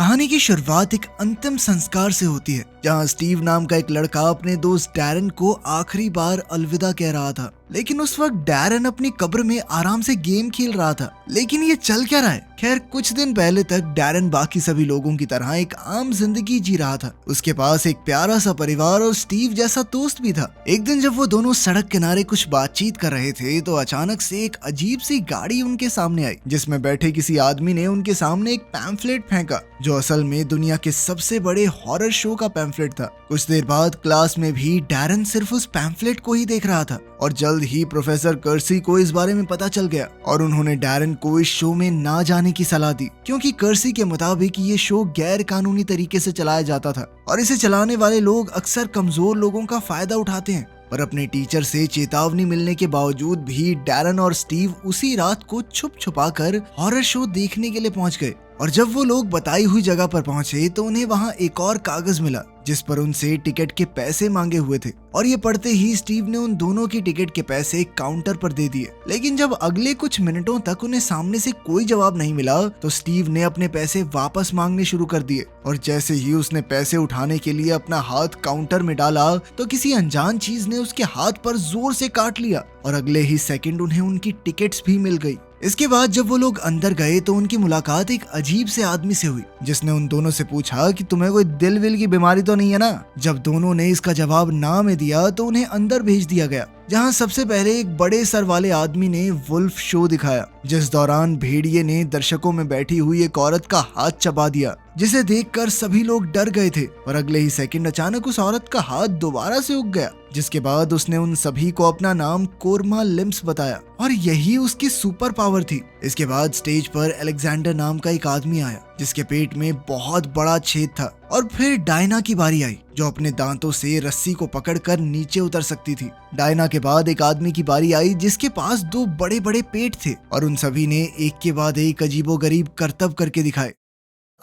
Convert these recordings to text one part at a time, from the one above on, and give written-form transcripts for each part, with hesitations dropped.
कहानी की शुरुआत एक अंतिम संस्कार से होती है, जहां स्टीव नाम का एक लड़का अपने दोस्त डैरन को आखिरी बार अलविदा कह रहा था। लेकिन उस वक्त डैरन अपनी कब्र में आराम से गेम खेल रहा था। लेकिन ये चल क्या रहा है? खैर, कुछ दिन पहले तक डैरन बाकी सभी लोगों की तरह एक आम जिंदगी जी रहा था। उसके पास एक प्यारा सा परिवार और स्टीव जैसा दोस्त भी था। एक दिन जब वो दोनों सड़क किनारे कुछ बातचीत कर रहे थे तो अचानक से एक अजीब सी गाड़ी उनके सामने आई, जिसमें बैठे किसी आदमी ने उनके सामने एक पैम्फलेट फेंका, जो असल में दुनिया के सबसे बड़े हॉरर शो का पैम्फलेट था। कुछ देर बाद क्लास में भी डैरन सिर्फ उस पैम्फलेट को ही देख रहा था और जल्द ही प्रोफेसर कर्सी को इस बारे में पता चल गया और उन्होंने डैरन को इस शो में ना जाने की सलाह दी, क्योंकि कर्सी के मुताबिक ये शो गैर कानूनी तरीके से चलाया जाता था और इसे चलाने वाले लोग अक्सर कमजोर लोगों का फायदा उठाते हैं। पर अपने टीचर से चेतावनी मिलने के बावजूद भी डैरन और स्टीव उसी रात को छुप छुपा कर हॉरर शो देखने के लिए पहुंच गए। और जब वो लोग बताई हुई जगह पर पहुंचे तो उन्हें वहां एक और कागज मिला, जिस पर उनसे टिकट के पैसे मांगे हुए थे। और ये पढ़ते ही स्टीव ने उन दोनों की टिकट के पैसे काउंटर पर दे दिए। लेकिन जब अगले कुछ मिनटों तक उन्हें सामने से कोई जवाब नहीं मिला तो स्टीव ने अपने पैसे वापस मांगने शुरू कर दिए। और जैसे ही उसने पैसे उठाने के लिए अपना हाथ काउंटर में डाला तो किसी अनजान चीज ने उसके हाथ पर जोर से काट लिया और अगले ही सेकंड उन्हें उनकी टिकट्स भी मिल गई। इसके बाद जब वो लोग अंदर गए तो उनकी मुलाकात एक अजीब से आदमी से हुई, जिसने उन दोनों से पूछा कि तुम्हें कोई दिल विल की बीमारी तो नहीं है ना। जब दोनों ने इसका जवाब ना में दिया तो उन्हें अंदर भेज दिया गया, जहां सबसे पहले एक बड़े सर वाले आदमी ने वुल्फ शो दिखाया, जिस दौरान भेड़िए ने दर्शकों में बैठी हुई एक औरत का हाथ चबा दिया, जिसे देखकर सभी लोग डर गए थे। और अगले ही सेकंड अचानक उस औरत का हाथ दोबारा से उग गया, जिसके बाद उसने उन सभी को अपना नाम कोरमा लिम्स बताया और यही उसकी सुपर पावर थी। इसके बाद स्टेज पर अलेक्जेंडर नाम का एक आदमी आया, जिसके पेट में बहुत बड़ा छेद था। और फिर डायना की बारी आई, जो अपने दांतों से रस्सी को पकड़कर नीचे उतर सकती थी। डायना के बाद एक आदमी की बारी आई, जिसके पास दो बड़े बड़े पेट थे और उन सभी ने एक के बाद एक अजीबोगरीब करतब करके दिखाए।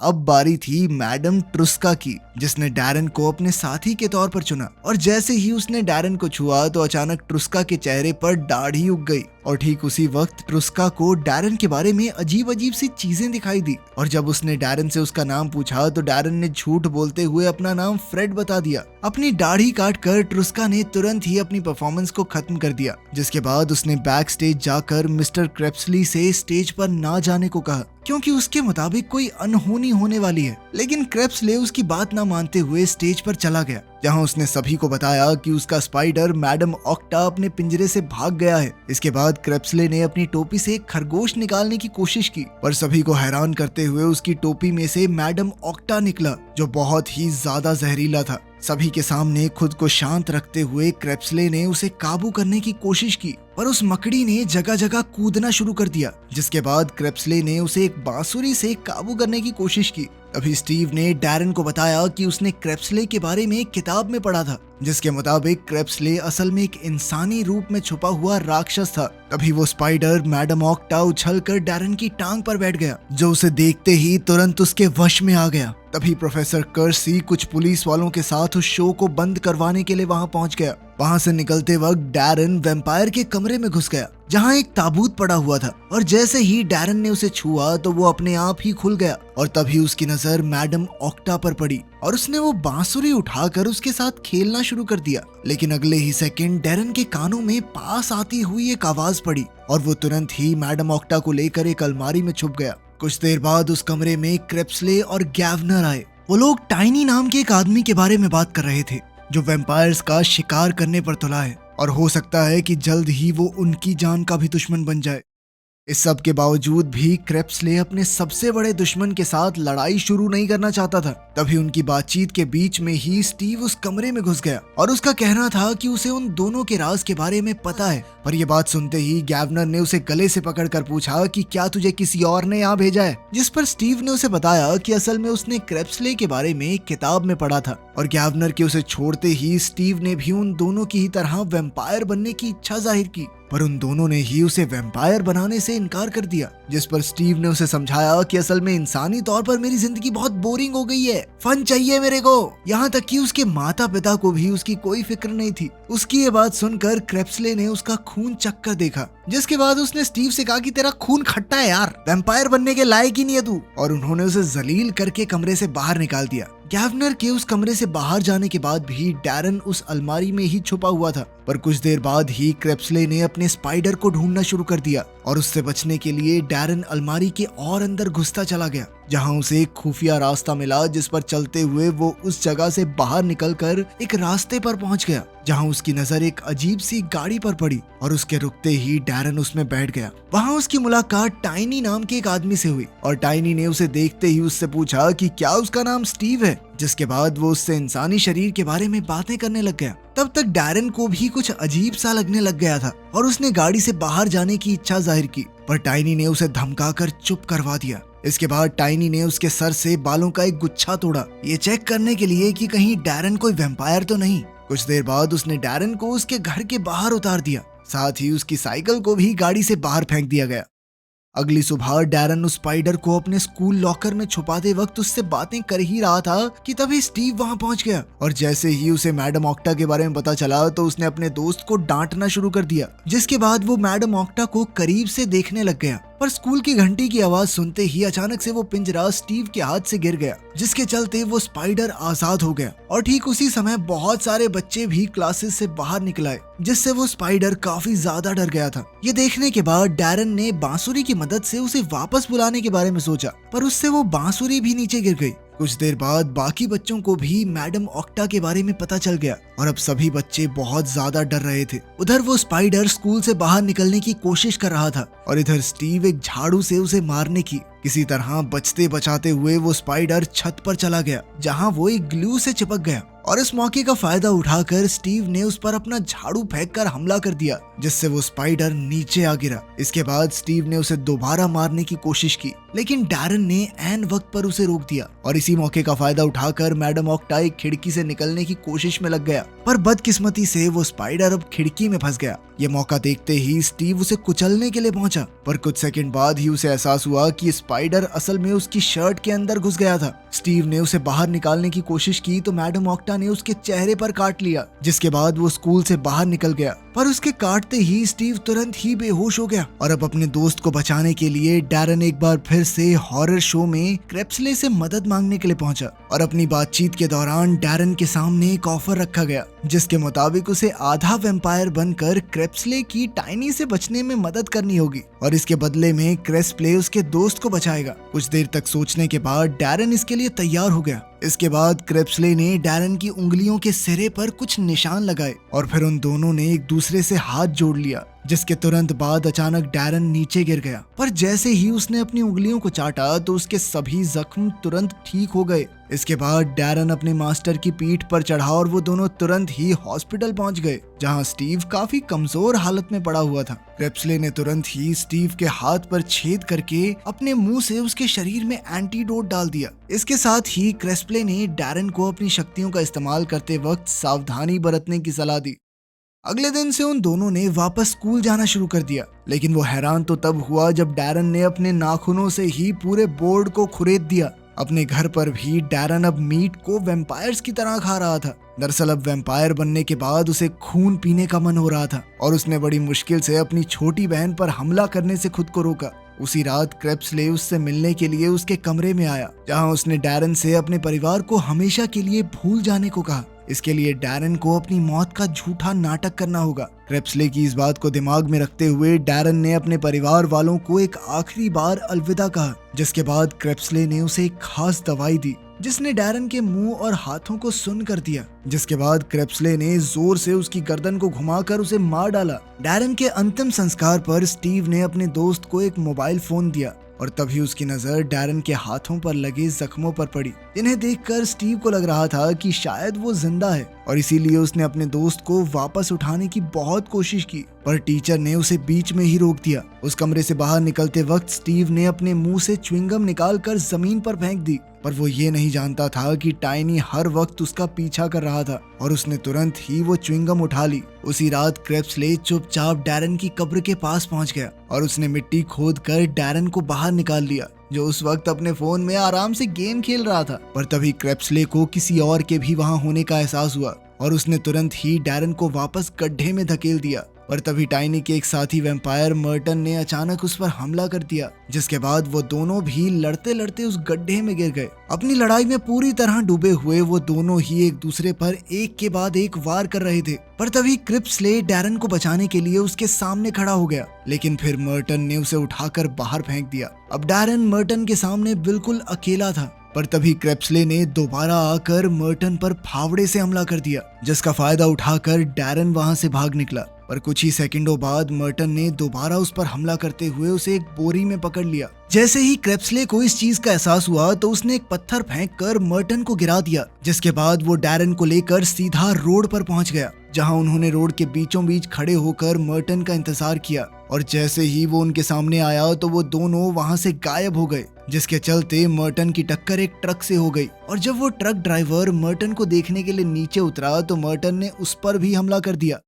अब बारी थी मैडम ट्रुस्का की, जिसने डैरन को अपने साथी के तौर पर चुना। और जैसे ही उसने डैरन को छुआ तो अचानक ट्रुस्का के चेहरे पर दाढ़ी उग गई और ठीक उसी वक्त ट्रुस्का को डैरन के बारे में अजीब अजीब सी चीजें दिखाई दी। और जब उसने डैरन से उसका नाम पूछा तो डैरन ने झूठ बोलते हुए अपना नाम फ्रेड बता दिया। अपनी दाढ़ी काट कर ट्रुस्का ने तुरंत ही अपनी परफॉर्मेंस को खत्म कर दिया, जिसके बाद उसने बैक स्टेज जाकर मिस्टर क्रेप्सली से स्टेज पर ना जाने को कहा, क्योंकि उसके मुताबिक कोई अनहोनी होने वाली है। लेकिन क्रेप्सले उसकी बात ना मानते हुए स्टेज पर चला गया, जहां उसने सभी को बताया कि उसका स्पाइडर मैडम ऑक्टा अपने पिंजरे से भाग गया है। इसके बाद क्रेप्सले ने अपनी टोपी से एक खरगोश निकालने की कोशिश की, पर सभी को हैरान करते हुए उसकी टोपी में से मैडम ऑक्टा निकला, जो बहुत ही ज्यादा जहरीला था। सभी के सामने खुद को शांत रखते हुए क्रेप्सले ने उसे काबू करने की कोशिश की, पर उस मकड़ी ने जगह जगह कूदना शुरू कर दिया, जिसके बाद क्रेप्सले ने उसे एक बांसुरी से काबू करने की कोशिश की। तभी स्टीव ने डैरन को बताया कि उसने क्रेप्सले के बारे में एक किताब में पढ़ा था, जिसके मुताबिक क्रेप्सले असल में एक इंसानी रूप में छुपा हुआ राक्षस था। तभी वो स्पाइडर मैडम ऑक्टा उछलकर डैरन की टांग पर बैठ गया, जो उसे देखते ही तुरंत उसके वश में आ गया। तभी प्रोफेसर कर्सी कुछ पुलिस वालों के साथ उस शो को बंद करवाने के लिए वहां पहुंच गया। वहां से निकलते वक्त डैरन वैम्पायर के कमरे में घुस गया, जहां एक ताबूत पड़ा हुआ था। और जैसे ही डैरन ने उसे छुआ तो वो अपने आप ही खुल गया और तभी उसकी नजर मैडम ऑक्टा पर पड़ी और उसने वो बांसुरी उठाकर उसके साथ खेलना शुरू कर दिया। लेकिन अगले ही सेकंड डैरन के कानों में पास आती हुई एक आवाज पड़ी और वो तुरंत ही मैडम ऑक्टा को लेकर एक अलमारी में छुप गया। कुछ देर बाद उस कमरे में क्रेप्सले और गैवनर आए। वो लोग टाइनी नाम के एक आदमी के बारे में बात कर रहे थे, जो वैम्पायर्स का शिकार करने पर तुला है और हो सकता है कि जल्द ही वो उनकी जान का भी दुश्मन बन जाए। इस सब के बावजूद भी क्रेप्सले अपने सबसे बड़े दुश्मन के साथ लड़ाई शुरू नहीं करना चाहता था। तभी उनकी बातचीत के बीच में ही स्टीव उस कमरे में घुस गया और उसका कहना था कि उसे उन दोनों के राज के बारे में पता है। पर यह बात सुनते ही गैवनर ने उसे गले से पकड़कर पूछा कि क्या तुझे किसी और ने यहाँ भेजा है, जिस पर स्टीव ने उसे बताया कि असल में उसने क्रेप्सले के बारे में एक किताब में पढ़ा था और गैवनर के उसे छोड़ते ही स्टीव ने भी उन दोनों की ही तरह वैम्पायर बनने की इच्छा जाहिर की, पर उन दोनों ने ही उसे वैम्पायर बनाने से इनकार कर दिया, जिस पर स्टीव ने उसे समझाया कि असल में इंसानी तौर पर मेरी जिंदगी बहुत बोरिंग हो गई है, फन चाहिए मेरे को। यहाँ तक कि उसके माता पिता को भी उसकी कोई फिक्र नहीं थी। उसकी ये बात सुनकर क्रेप्सले ने उसका खून चख कर देखा, जिसके बाद उसने स्टीव से कहा कि तेरा खून खट्टा है यार, वैम्पायर बनने के लायक ही नहीं है तू, और उन्होंने उसे जलील करके कमरे से बाहर निकाल दिया। गैवनर के उस कमरे से बाहर जाने के बाद भी डैरन उस अलमारी में ही छुपा हुआ था, पर कुछ देर बाद ही क्रेप्सले ने अपने स्पाइडर को ढूंढना शुरू कर दिया और उससे बचने के लिए डैरन अलमारी के और अंदर घुसता चला गया, जहां उसे एक खुफिया रास्ता मिला जिस पर चलते हुए वो उस जगह से बाहर निकलकर एक रास्ते पर पहुंच गया, जहां उसकी नजर एक अजीब सी गाड़ी पर पड़ी और उसके रुकते ही डैरन उसमें बैठ गया। वहां उसकी मुलाकात टाइनी नाम के एक आदमी से हुई और टाइनी ने उसे देखते ही उससे पूछा कि क्या उसका नाम स्टीव है, जिसके बाद वो उससे इंसानी शरीर के बारे में बातें करने लग गया। तब तक डैरन को भी कुछ अजीब सा लगने लग गया था और उसने गाड़ी से बाहर जाने की इच्छा जाहिर की, पर टाइनी ने उसे धमकाकर चुप करवा दिया। इसके बाद टाइनी ने उसके सर से बालों का एक गुच्छा तोड़ा, ये चेक करने के लिए कि कहीं डैरन कोई वैम्पायर तो नहीं। कुछ देर बाद उसने डैरन को उसके घर के बाहर उतार दिया, साथ ही उसकी साइकिल को भी गाड़ी से बाहर फेंक दिया गया। अगली सुबह डैरन उस स्पाइडर को अपने स्कूल लॉकर में छुपाते वक्त उससे बातें कर ही रहा था कि तभी स्टीव वहां पहुंच गया और जैसे ही उसे मैडम ऑक्टा के बारे में पता चला तो उसने अपने दोस्त को डांटना शुरू कर दिया, जिसके बाद वो मैडम ऑक्टा को करीब से देखने लग गया। पर स्कूल की घंटी की आवाज सुनते ही अचानक से वो पिंजरा स्टीव के हाथ से गिर गया, जिसके चलते वो स्पाइडर आजाद हो गया और ठीक उसी समय बहुत सारे बच्चे भी क्लासेस से बाहर निकल आए, जिससे वो स्पाइडर काफी ज्यादा डर गया था। ये देखने के बाद डैरन ने बांसुरी की मदद से उसे वापस बुलाने के बारे में सोचा, पर उससे वो बांसुरी भी नीचे गिर गई। कुछ देर बाद बाकी बच्चों को भी मैडम ऑक्टा के बारे में पता चल गया और अब सभी बच्चे बहुत ज्यादा डर रहे थे। उधर वो स्पाइडर स्कूल से बाहर निकलने की कोशिश कर रहा था और इधर स्टीव एक झाड़ू से उसे मारने की किसी तरह बचते बचाते हुए वो स्पाइडर छत पर चला गया, जहां वो एक ग्लू से चिपक गया और इस मौके का फायदा उठाकर स्टीव ने उस पर अपना झाड़ू फेंककर हमला कर दिया, जिससे वो स्पाइडर नीचे आ गिरा। इसके बाद स्टीव ने उसे दोबारा मारने की कोशिश की, लेकिन डैरन ने ऐन वक्त पर उसे रोक दिया और इसी मौके का फायदा उठाकर मैडम ऑक्टा एक खिड़की से निकलने की कोशिश में लग गया, पर बदकिस्मती से वो स्पाइडर अब खिड़की में फंस गया। ये मौका देखते ही स्टीव उसे कुचलने के लिए पहुंचा, पर कुछ सेकंड बाद ही उसे एहसास हुआ कि स्पाइडर असल में उसकी शर्ट के अंदर घुस गया था। स्टीव ने उसे बाहर निकालने की कोशिश की तो मैडम ऑक्टा ने उसके चेहरे पर काट लिया, जिसके बाद वो स्कूल से बाहर निकल गया, पर उसके काटते ही स्टीव तुरंत ही बेहोश हो गया और अब अपने दोस्त को बचाने के लिए डैरन एक बार फिर से हॉरर शो में क्रेप्सले से मदद मांगने के लिए पहुंचा और अपनी बातचीत के दौरान डैरन के सामने एक ऑफर रखा गया, जिसके मुताबिक उसे आधा वैम्पायर बनकर क्रेप्सले की टाइनी से बचने में मदद करनी होगी और इसके बदले में क्रेप्सले उसके दोस्त को बचाएगा। कुछ देर तक सोचने के बाद डैरन इसके लिए तैयार हो गया। इसके बाद क्रेप्सले ने डैरन की उंगलियों के सिरे पर कुछ निशान लगाए और फिर उन दोनों ने एक दूसरे से हाथ जोड़ लिया, जिसके तुरंत बाद अचानक डैरन नीचे गिर गया। पर जैसे ही उसने अपनी उंगलियों को चाटा तो उसके सभी जख्म तुरंत ठीक हो गए। इसके बाद डैरन अपने मास्टर की पीठ पर चढ़ा और वो दोनों तुरंत ही हॉस्पिटल पहुंच गए, जहां स्टीव काफी कमजोर हालत में पड़ा हुआ था। क्रेप्सले ने तुरंत ही स्टीव के हाथ पर छेद करके अपने मुंह से उसके शरीर में एंटीडोट डाल दिया। इसके साथ ही क्रेप्सले ने डैरन को अपनी शक्तियों का इस्तेमाल करते वक्त सावधानी बरतने की सलाह दी। अगले दिन से उन दोनों ने वापस स्कूल जाना शुरू कर दिया, लेकिन वो हैरान तो तब हुआ जब डैरन ने अपने नाखूनों से ही पूरे बोर्ड को खुरेद दिया। अपने घर पर भी डैरन अब मीट को वैम्पायर्स की तरह खा रहा था। दरअसल अब वैम्पायर बनने के बाद उसे खून पीने का मन हो रहा था और उसने बड़ी मुश्किल से अपनी छोटी बहन पर हमला करने से खुद को रोका। उसी रात क्रेप्सले उससे मिलने के लिए उसके कमरे में आया, जहां उसने डैरन से अपने परिवार को हमेशा के लिए भूल जाने को कहा। इसके लिए डैरन को अपनी मौत का झूठा नाटक करना होगा। क्रेप्सले की इस बात को दिमाग में रखते हुए डैरन ने अपने परिवार वालों को एक आखिरी बार अलविदा कहा, जिसके बाद क्रेप्सले ने उसे एक खास दवाई दी, जिसने डैरन के मुंह और हाथों को सुन्न कर दिया। जिसके बाद क्रेप्सले ने जोर से उसकी गर्दन को घुमाकर उसे मार डाला। डैरन के अंतिम संस्कार पर स्टीव ने अपने दोस्त को एक मोबाइल फोन दिया और तभी उसकी नजर डैरन के हाथों पर लगे जख्मों पर पड़ी, जिन्हें देखकर स्टीव को लग रहा था कि शायद वो जिंदा है और इसीलिए उसने अपने दोस्त को वापस उठाने की बहुत कोशिश की, पर टीचर ने उसे बीच में ही रोक दिया। उस कमरे से बाहर निकलते वक्त स्टीव ने अपने मुंह से च्युइंगम निकालकर जमीन पर फेंक दी, पर वो ये नहीं जानता था कि टाइनी हर वक्त उसका पीछा कर रहा था और उसने तुरंत ही वो च्युइंगम उठा ली। उसी रात क्रेप्सले चुपचाप डैरन की कब्र के पास पहुंच गया और उसने मिट्टी खोद कर डैरन को बाहर निकाल लिया, जो उस वक्त अपने फोन में आराम से गेम खेल रहा था। पर तभी क्रेप्सले को किसी और के भी वहां होने का एहसास हुआ और उसने तुरंत ही डैरन को वापस गड्ढे में धकेल दिया। पर तभी टाइनी के एक साथी वैम्पायर मर्टन ने अचानक उस पर हमला कर दिया, जिसके बाद वो दोनों भी लड़ते लड़ते उस गड्ढे में गिर गए। अपनी लड़ाई में पूरी तरह डूबे हुए वो दोनों ही एक दूसरे पर एक के बाद एक वार कर रहे थे। पर तभी क्रेप्सले डैरन को बचाने के लिए उसके सामने खड़ा हो गया, लेकिन फिर मर्टन ने उसे उठाकर बाहर फेंक दिया। अब डैरन मर्टन के सामने बिल्कुल अकेला था। पर तभी क्रेप्सले ने दोबारा आकर मर्टन पर फावड़े से हमला कर दिया, जिसका फायदा उठाकर डैरन वहां से भाग निकला। पर कुछ ही सेकंडों बाद मर्टन ने दोबारा उस पर हमला करते हुए उसे एक बोरी में पकड़ लिया। जैसे ही क्रेप्सले को इस चीज का एहसास हुआ तो उसने एक पत्थर फेंककर मर्टन को गिरा दिया, जिसके बाद वो डैरन को लेकर सीधा रोड पर पहुंच गया, जहां उन्होंने रोड के बीचों बीच खड़े होकर मर्टन का इंतजार किया। और जैसे ही वो उनके सामने आया तो वो दोनों वहां से गायब हो गए, जिसके चलते मर्टन की टक्कर एक ट्रक से हो गई। और जब वो ट्रक ड्राइवर मर्टन को देखने के लिए नीचे उतरा तो मर्टन ने उस पर भी हमला कर दिया।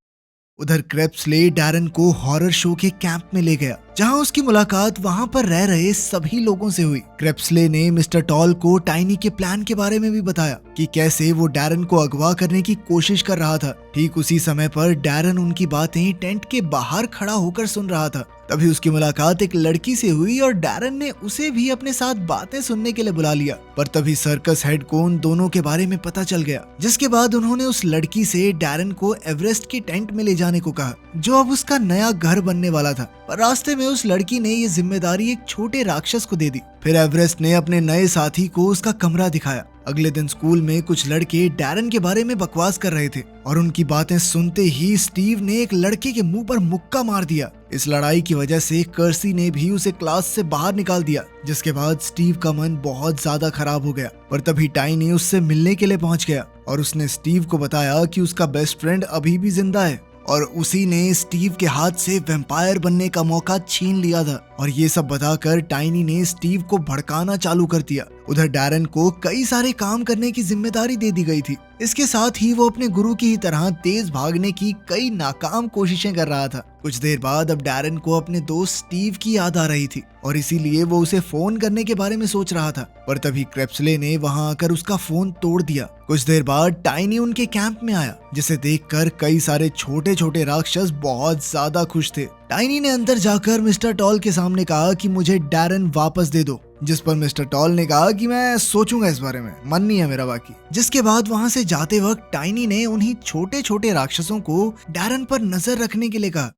उधर क्रेप्सले डैरन को हॉरर शो के कैंप में ले गया, जहां उसकी मुलाकात वहां पर रह रहे सभी लोगों से हुई। क्रेप्सले ने मिस्टर टॉल को टाइनी के प्लान के बारे में भी बताया कि कैसे वो डैरन को अगवा करने की कोशिश कर रहा था। ठीक उसी समय पर डैरन उनकी बातें टेंट के बाहर खड़ा होकर सुन रहा था। तभी उसकी मुलाकात एक लड़की से हुई और डैरन ने उसे भी अपने साथ बातें सुनने के लिए बुला लिया। पर तभी सर्कस हेड को उन दोनों के बारे में पता चल गया, जिसके बाद उन्होंने उस लड़की से डैरन को एवरेस्ट के टेंट में ले जाने को कहा, जो अब उसका नया घर बनने वाला था। पर रास्ते में उस लड़की ने ये जिम्मेदारी एक छोटे राक्षस को दे दी। फिर एवरेस्ट ने अपने नए साथी को उसका कमरा दिखाया। अगले दिन स्कूल में कुछ लड़के डैरन के बारे में बकवास कर रहे थे और उनकी बातें सुनते ही स्टीव ने एक लड़के के मुंह पर मुक्का मार दिया। इस लड़ाई की वजह से कर्सी ने भी उसे क्लास से बाहर निकाल दिया, जिसके बाद स्टीव का मन बहुत ज्यादा खराब हो गया। पर तभी टाइनी उससे मिलने के लिए पहुंच गया और उसने स्टीव को बताया कि उसका बेस्ट फ्रेंड अभी भी जिंदा है और उसी ने स्टीव के हाथ से वैम्पायर बनने का मौका छीन लिया था। और ये सब बताकर टाइनी ने स्टीव को भड़काना चालू कर दिया। उधर डैरन को कई सारे काम करने की जिम्मेदारी दे दी गई थी। इसके साथ ही वो अपने गुरु की ही तरह तेज भागने की कई नाकाम कोशिशें कर रहा था। कुछ देर बाद अब डैरन को अपने दोस्त स्टीव की याद आ रही थी और इसीलिए वो उसे फोन करने के बारे में सोच रहा था। पर तभी क्रेप्सले ने वहां आकर उसका फोन तोड़ दिया। कुछ देर बाद टाइनी उनके कैंप में आया, जिसे देखकर कई सारे छोटे छोटे राक्षस बहुत ज्यादा खुश थे। टाइनी ने अंदर जाकर मिस्टर टॉल के सामने कहा कि मुझे डैरन वापस दे दो, जिस पर मिस्टर टॉल ने कहा कि मैं सोचूंगा इस बारे में, मन नहीं है मेरा बाकी। जिसके बाद वहां से जाते वक्त टाइनी ने उन्हीं छोटे छोटे राक्षसों को डैरन पर नजर रखने के लिए कहा।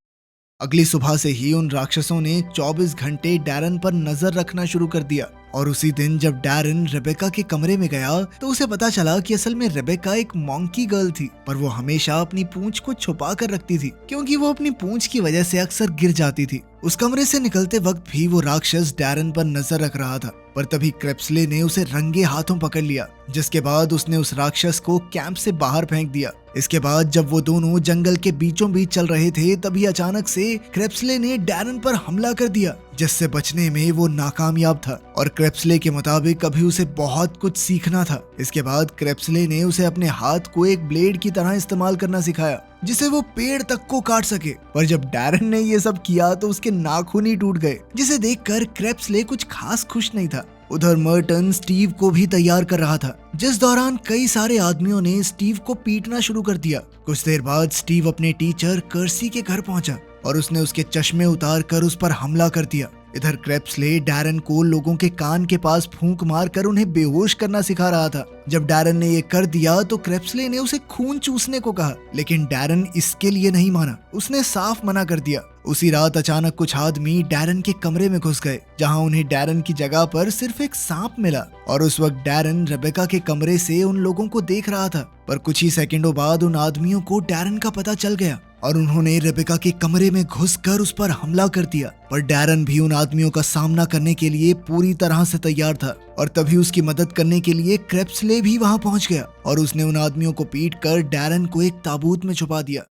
अगली सुबह से ही उन राक्षसों ने 24 घंटे डैरन पर नजर रखना शुरू कर दिया। और उसी दिन जब डैरन रेबेका के कमरे में गया तो उसे पता चला कि असल में रेबेका एक मॉन्की गर्ल थी, पर वो हमेशा अपनी पूंछ को छुपा कर रखती थी, क्योंकि वो अपनी पूंछ की वजह से अक्सर गिर जाती थी। उस कमरे से निकलते वक्त भी वो राक्षस डैरन पर नजर रख रहा था। पर तभी क्रेप्सले ने उसे रंगे हाथों पकड़ लिया, जिसके बाद उसने उस राक्षस को कैंप से बाहर फेंक दिया। इसके बाद जब वो दोनों जंगल के बीचों बीच चल रहे थे तभी अचानक से क्रेप्सले ने डैरन पर हमला कर दिया, जिससे बचने में वो नाकामयाब था। और क्रेप्सले के मुताबिक अभी उसे बहुत कुछ सीखना था। इसके बाद क्रेप्सले ने उसे अपने हाथ को एक ब्लेड की तरह इस्तेमाल करना सिखाया, जिसे वो पेड़ तक को काट सके। पर जब डैरन ने ये सब किया तो उसके नाखून ही टूट गए, जिसे देखकर क्रेप्सले कुछ खास खुश नहीं था। उधर मर्टन स्टीव को भी तैयार कर रहा था, जिस दौरान कई सारे आदमियों ने स्टीव को पीटना शुरू कर दिया। कुछ देर बाद स्टीव अपने टीचर कर्सी के घर पहुंचा और उसने उसके चश्मे उतार कर उस पर हमला कर दिया। इधर क्रेप्सले डैरन को लोगों के कान के पास फूंक मारकर उन्हें बेहोश करना सिखा रहा था। जब डैरन ने ये कर दिया तो क्रेप्सले ने उसे खून चूसने को कहा, लेकिन डैरन इसके लिए नहीं माना। उसने साफ मना कर दिया। उसी रात अचानक कुछ आदमी डैरन के कमरे में घुस गए, जहां उन्हें डैरन की जगह पर सिर्फ एक सांप मिला। और उस वक्त डैरन रेबेका के कमरे से उन लोगों को देख रहा था। पर कुछ ही सेकंडों बाद उन आदमियों को डैरन का पता चल गया और उन्होंने रेबेका के कमरे में घुसकर उस पर हमला कर दिया। पर डैरन भी उन आदमियों का सामना करने के लिए पूरी तरह से तैयार था। और तभी उसकी मदद करने के लिए क्रेप्सले भी वहां पहुंच गया और उसने उन आदमियों को पीटकर डैरन को एक ताबूत में छुपा दिया।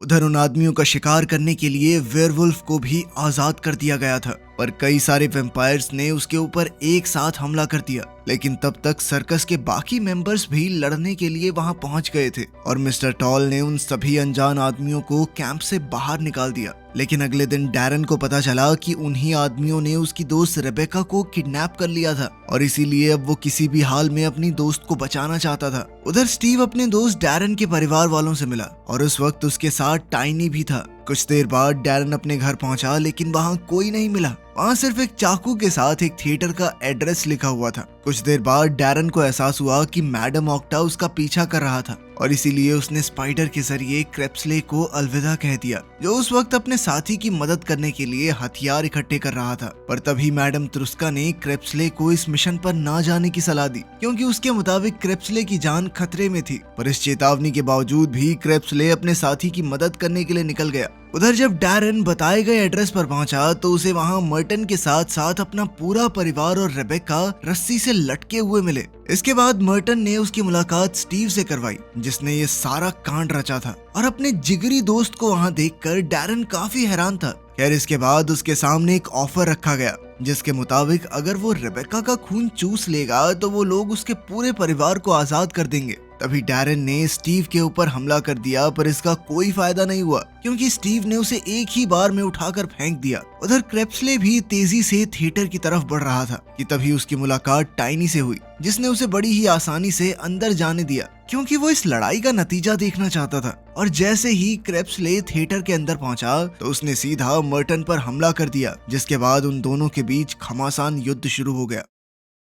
उधर उन आदमियों का शिकार करने के लिए वेयरवुल्फ को भी आजाद कर दिया गया था, पर कई सारे वेम्पायर्स ने उसके ऊपर एक साथ हमला कर दिया। लेकिन तब तक सर्कस के बाकी मेंबर्स भी लड़ने के लिए वहां पहुंच गए थे और मिस्टर टॉल ने उन सभी अनजान आदमियों को कैंप से बाहर निकाल दिया। लेकिन अगले दिन डैरन को पता चला कि उन्हीं आदमियों ने उसकी दोस्त रेबेका को किडनैप कर लिया था और इसीलिए अब वो किसी भी हाल में अपनी दोस्त को बचाना चाहता था। उधर स्टीव अपने दोस्त डैरन के परिवार वालों से मिला और उस वक्त उसके साथ टाइनी भी था। कुछ देर बाद डैरन अपने घर पहुंचा, लेकिन वहां कोई नहीं मिला। वहां सिर्फ एक चाकू के साथ एक थिएटर का एड्रेस लिखा हुआ था। कुछ देर बाद डैरन को एहसास हुआ कि मैडम ऑक्टा उसका पीछा कर रहा था और इसीलिए उसने स्पाइडर के जरिए क्रेप्सले को अलविदा कह दिया, जो उस वक्त अपने साथी की मदद करने के लिए हथियार इकट्ठे कर रहा था। पर तभी मैडम त्रुस्का ने क्रेप्सले को इस मिशन पर ना जाने की सलाह दी, क्योंकि उसके मुताबिक क्रेप्सले की जान खतरे में थी। पर इस चेतावनी के बावजूद भी क्रेप्सले अपने साथी की मदद करने के लिए निकल गया। उधर जब डैरन बताए गए एड्रेस पर पहुंचा तो उसे वहां मर्टन के साथ साथ अपना पूरा परिवार और रेबेका रस्सी से लटके हुए मिले। इसके बाद मर्टन ने उसकी मुलाकात स्टीव से करवाई, जिसने ये सारा कांड रचा था। और अपने जिगरी दोस्त को वहां देखकर डैरन काफी हैरान था। खैर, इसके बाद उसके सामने एक ऑफर रखा गया, जिसके मुताबिक अगर वो रेबेका का खून चूस लेगा तो वो लोग उसके पूरे परिवार को आजाद कर देंगे। तभी डैरन ने स्टीव के ऊपर हमला कर दिया, पर इसका कोई फायदा नहीं हुआ, क्योंकि स्टीव ने उसे एक ही बार में उठाकर फेंक दिया। उधर क्रेप्सले भी तेजी से थिएटर की तरफ बढ़ रहा था कि तभी उसकी मुलाकात टाइनी से हुई, जिसने उसे बड़ी ही आसानी से अंदर जाने दिया, क्योंकि वो इस लड़ाई का नतीजा देखना चाहता था। और जैसे ही क्रेप्सले थिएटर के अंदर पहुंचा तो उसने सीधा मर्टन पर हमला कर दिया, जिसके बाद उन दोनों के बीच घमासान युद्ध शुरू हो गया।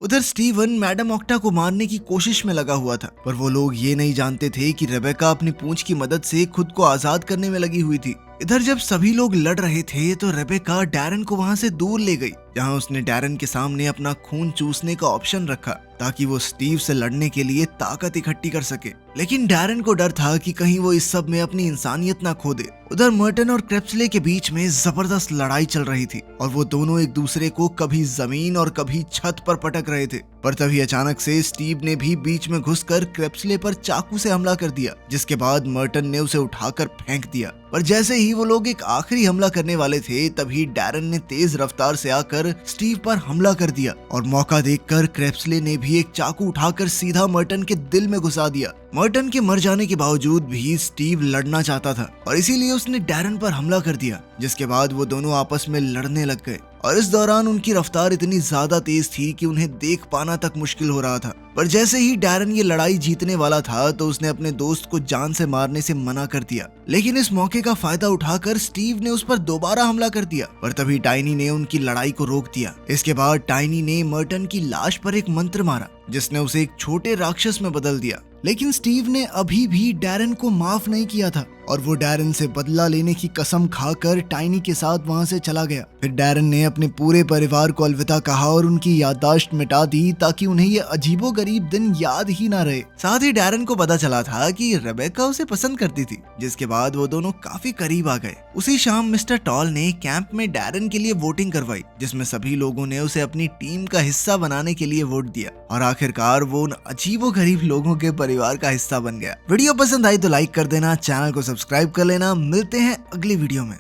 उधर स्टीवन मैडम ऑक्टा को मारने की कोशिश में लगा हुआ था, पर वो लोग ये नहीं जानते थे कि रेबेका अपनी पूंछ की मदद से खुद को आजाद करने में लगी हुई थी। इधर जब सभी लोग लड़ रहे थे तो रेबेका डैरन को वहां से दूर ले गई, जहां उसने डैरन के सामने अपना खून चूसने का ऑप्शन रखा ताकि वो स्टीव से लड़ने के लिए ताकत इकट्ठी कर सके। लेकिन डैरन को डर था कि कहीं वो इस सब में अपनी इंसानियत ना खो दे। उधर मर्टन और क्रेप्सले के बीच में जबरदस्त लड़ाई चल रही थी और वो दोनों एक दूसरे को कभी जमीन और कभी छत पर पटक रहे थे। पर तभी अचानक से स्टीव ने भी बीच में घुसकर क्रेप्सले पर चाकू से हमला कर दिया, जिसके बाद मर्टन ने उसे उठाकर फेंक दिया। पर जैसे ही वो लोग एक आखिरी हमला करने वाले थे, तभी डैरन ने तेज रफ्तार से आकर स्टीव पर हमला कर दिया और मौका देखकर क्रेप्सले ने भी एक चाकू उठाकर सीधा मर्टन के दिल में घुसा दिया। मर्टन के मर जाने के बावजूद भी स्टीव लड़ना चाहता था और इसीलिए उसने डैरन पर हमला कर दिया, जिसके बाद वो दोनों आपस में लड़ने लग गए। और इस दौरान उनकी रफ्तार इतनी ज्यादा तेज थी कि उन्हें देख पाना तक मुश्किल हो रहा था। पर जैसे ही डैरन ये लड़ाई जीतने वाला था तो उसने अपने दोस्त को जान से मारने से मना कर दिया। लेकिन इस मौके का फायदा उठाकर स्टीव ने उस पर दोबारा हमला कर दिया, पर तभी टाइनी ने उनकी लड़ाई को रोक दिया। इसके बाद टाइनी ने मर्टन की लाश पर एक मंत्र मारा, जिसने उसे एक छोटे राक्षस में बदल दिया। लेकिन स्टीव ने अभी भी डैरन को माफ नहीं किया था और वो डैरन से बदला लेने की कसम खाकर टाइनी के साथ वहां से चला गया। फिर डैरन ने अपने पूरे परिवार को अलविदा कहा और उनकी याददाश्त मिटा दी ताकि उन्हें ये अजीबोगरीब दिन याद ही ना रहे। साथ ही डैरन को पता चला था कि रेबेका उसे पसंद करती थी, जिसके बाद वो दोनों काफी करीब आ गए। उसी शाम मिस्टर टॉल ने कैंप में डैरन के लिए वोटिंग करवाई, जिसमें सभी लोगों ने उसे अपनी टीम का हिस्सा बनाने के लिए वोट दिया और आखिरकार वो उन अजीबोगरीब लोगों के परिवार का हिस्सा बन गया। वीडियो पसंद आई तो लाइक कर देना, चैनल को सब्सक्राइब कर लेना। मिलते हैं अगली वीडियो में।